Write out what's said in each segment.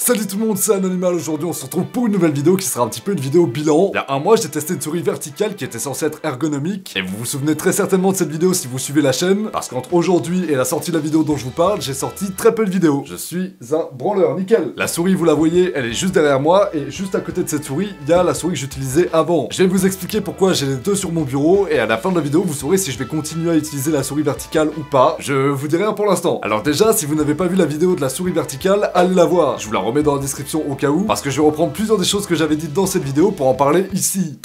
Salut tout le monde, c'est Anonymal. Aujourd'hui on se retrouve pour une nouvelle vidéo qui sera un petit peu une vidéo bilan. Il y a un mois j'ai testé une souris verticale qui était censée être ergonomique. Et vous vous souvenez très certainement de cette vidéo si vous suivez la chaîne, parce qu'entre aujourd'hui et la sortie de la vidéo dont je vous parle, j'ai sorti très peu de vidéos. Je suis un branleur, nickel. La souris, vous la voyez, elle est juste derrière moi, et juste à côté de cette souris, il y a la souris que j'utilisais avant. Je vais vous expliquer pourquoi j'ai les deux sur mon bureau, et à la fin de la vidéo vous saurez si je vais continuer à utiliser la souris verticale ou pas. Je vous dirai rien pour l'instant. Alors déjà, si vous n'avez pas vu la vidéo de la souris verticale, allez la voir. Je vous la remets dans la description au cas où, parce que je vais reprendre plusieurs des choses que j'avais dites dans cette vidéo pour en parler ici.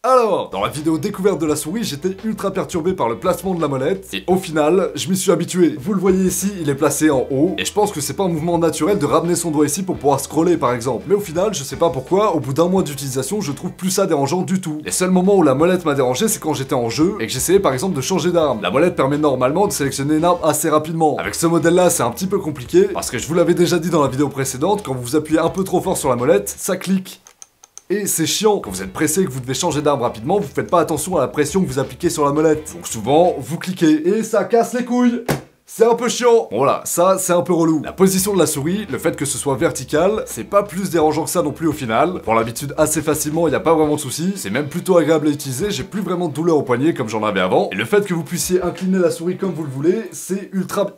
Alors, dans la vidéo découverte de la souris, j'étais ultra perturbé par le placement de la molette, et au final, je m'y suis habitué. Vous le voyez ici, il est placé en haut, et je pense que c'est pas un mouvement naturel de ramener son doigt ici pour pouvoir scroller par exemple. Mais au final, je sais pas pourquoi, au bout d'un mois d'utilisation, je trouve plus ça dérangeant du tout. Les seuls moments où la molette m'a dérangé, c'est quand j'étais en jeu, et que j'essayais par exemple de changer d'arme. La molette permet normalement de sélectionner une arme assez rapidement. Avec ce modèle là, c'est un petit peu compliqué, parce que je vous l'avais déjà dit dans la vidéo précédente, quand vous appuyez un peu trop fort sur la molette, ça clique. Et c'est chiant, quand vous êtes pressé et que vous devez changer d'arme rapidement, vous faites pas attention à la pression que vous appliquez sur la molette. Donc souvent, vous cliquez et ça casse les couilles. C'est un peu chiant. Bon, voilà, ça c'est un peu relou. La position de la souris, le fait que ce soit vertical, c'est pas plus dérangeant que ça non plus au final. Pour l'habitude assez facilement, il y a pas vraiment de soucis. C'est même plutôt agréable à utiliser, j'ai plus vraiment de douleur au poignet comme j'en avais avant. Et le fait que vous puissiez incliner la souris comme vous le voulez, c'est ultra...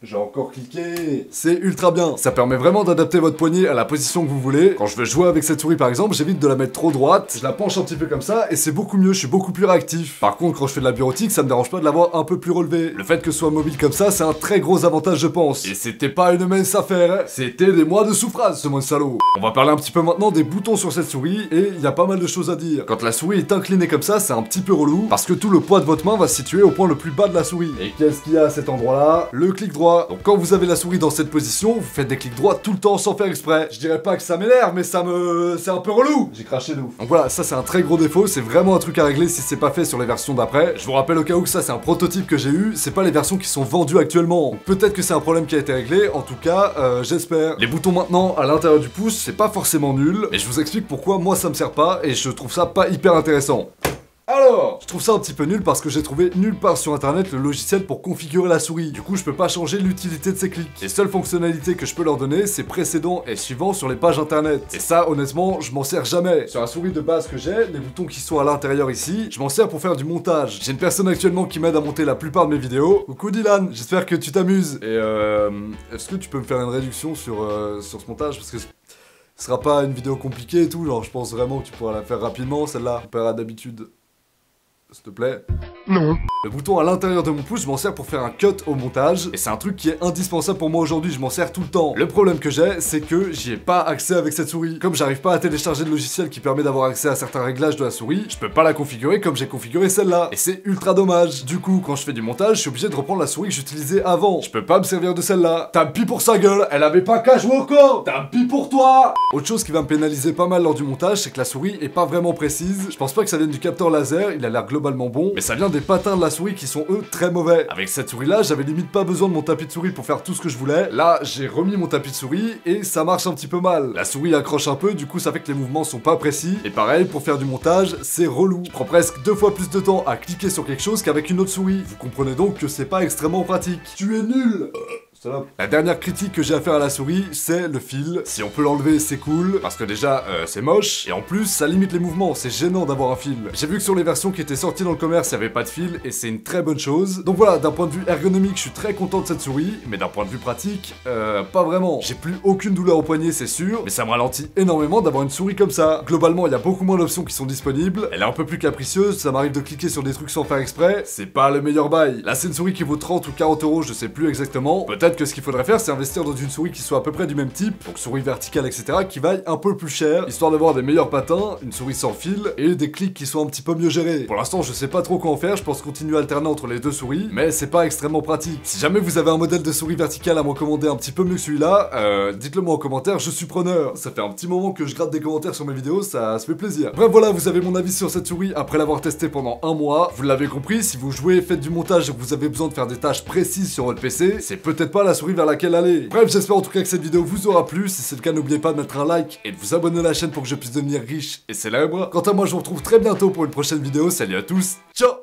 J'ai encore cliqué. C'est ultra bien. Ça permet vraiment d'adapter votre poignet à la position que vous voulez. Quand je veux jouer avec cette souris par exemple, j'évite de la mettre trop droite. Je la penche un petit peu comme ça et c'est beaucoup mieux, je suis beaucoup plus réactif. Par contre, quand je fais de la bureautique, ça me dérange pas de l'avoir un peu plus relevé. Le fait que ce soit mobile comme ça, c'est un très gros avantage je pense. Et c'était pas une mince affaire, hein. C'était des mois de souffrance ce mon salaud. On va parler un petit peu maintenant des boutons sur cette souris et il y a pas mal de choses à dire. Quand la souris est inclinée comme ça, c'est un petit peu relou parce que tout le poids de votre main va se situer au point le plus bas de la souris. Et qu'est-ce qu'il y a à cet endroit là? Le clic droit. Donc quand vous avez la souris dans cette position, vous faites des clics droits tout le temps sans faire exprès. Je dirais pas que ça m'énerve, mais c'est un peu relou. J'ai craché de ouf. Donc voilà, ça c'est un très gros défaut, c'est vraiment un truc à régler si c'est pas fait sur les versions d'après. Je vous rappelle au cas où que ça c'est un prototype que j'ai eu, c'est pas les versions qui sont vendues actuellement. Peut-être que c'est un problème qui a été réglé, en tout cas, j'espère. Les boutons maintenant à l'intérieur du pouce, c'est pas forcément nul, et je vous explique pourquoi moi ça me sert pas, et je trouve ça pas hyper intéressant. Alors, je trouve ça un petit peu nul parce que j'ai trouvé nulle part sur internet le logiciel pour configurer la souris. Du coup, je peux pas changer l'utilité de ces clics. Les seules fonctionnalités que je peux leur donner, c'est précédent et suivant sur les pages internet. Et ça, honnêtement, je m'en sers jamais. Sur la souris de base que j'ai, les boutons qui sont à l'intérieur ici, je m'en sers pour faire du montage. J'ai une personne actuellement qui m'aide à monter la plupart de mes vidéos. Coucou Dylan, j'espère que tu t'amuses. Et est-ce que tu peux me faire une réduction sur ce montage parce que ce sera pas une vidéo compliquée et tout, genre je pense vraiment que tu pourras la faire rapidement, celle-là, comparé d'habitude. S'il te plaît. Non. Le bouton à l'intérieur de mon pouce, je m'en sers pour faire un cut au montage, et c'est un truc qui est indispensable pour moi aujourd'hui, je m'en sers tout le temps. Le problème que j'ai, c'est que j'y ai pas accès avec cette souris. Comme j'arrive pas à télécharger le logiciel qui permet d'avoir accès à certains réglages de la souris, je peux pas la configurer comme j'ai configuré celle-là. Et c'est ultra dommage. Du coup, quand je fais du montage, je suis obligé de reprendre la souris que j'utilisais avant. Je peux pas me servir de celle-là. Tant pis pour sa gueule, elle avait pas qu'à jouer au corps. Tant pis pour toi. Autre chose qui va me pénaliser pas mal lors du montage, c'est que la souris est pas vraiment précise. Je pense pas que ça vienne du capteur laser, il a l'air globalement bon, mais ça vient des patins de la souris qui sont eux très mauvais. Avec cette souris là, j'avais limite pas besoin de mon tapis de souris pour faire tout ce que je voulais. Là, j'ai remis mon tapis de souris et ça marche un petit peu mal. La souris accroche un peu, du coup ça fait que les mouvements sont pas précis. Et pareil, pour faire du montage, c'est relou. Je prends presque 2 fois plus de temps à cliquer sur quelque chose qu'avec une autre souris. Vous comprenez donc que c'est pas extrêmement pratique. Tu es nul. La dernière critique que j'ai à faire à la souris, c'est le fil. Si on peut l'enlever, c'est cool, parce que déjà, c'est moche, et en plus, ça limite les mouvements, c'est gênant d'avoir un fil. J'ai vu que sur les versions qui étaient sorties dans le commerce, il n'y avait pas de fil, et c'est une très bonne chose. Donc voilà, d'un point de vue ergonomique, je suis très content de cette souris, mais d'un point de vue pratique, pas vraiment. J'ai plus aucune douleur au poignet, c'est sûr, mais ça me ralentit énormément d'avoir une souris comme ça. Globalement, il y a beaucoup moins d'options qui sont disponibles, elle est un peu plus capricieuse, ça m'arrive de cliquer sur des trucs sans faire exprès, c'est pas le meilleur bail. Là, c'est une souris qui vaut 30 ou 40 euros, je sais plus exactement. Peut-être que ce qu'il faudrait faire, c'est investir dans une souris qui soit à peu près du même type, donc souris verticale, etc., qui vaille un peu plus cher, histoire d'avoir des meilleurs patins, une souris sans fil, et des clics qui soient un petit peu mieux gérés. Pour l'instant, je sais pas trop quoi en faire, je pense continuer à alterner entre les deux souris, mais c'est pas extrêmement pratique. Si jamais vous avez un modèle de souris verticale à me recommander un petit peu mieux que celui-là, dites-le moi en commentaire, je suis preneur. Ça fait un petit moment que je gratte des commentaires sur mes vidéos, ça se fait plaisir. Bref, voilà, vous avez mon avis sur cette souris après l'avoir testée pendant un mois. Vous l'avez compris, si vous jouez, faites du montage et que vous avez besoin de faire des tâches précises sur votre PC, c'est peut-être pas la souris vers laquelle aller. Bref, j'espère en tout cas que cette vidéo vous aura plu. Si c'est le cas, n'oubliez pas de mettre un like et de vous abonner à la chaîne pour que je puisse devenir riche et célèbre. Quant à moi, je vous retrouve très bientôt pour une prochaine vidéo. Salut à tous, ciao.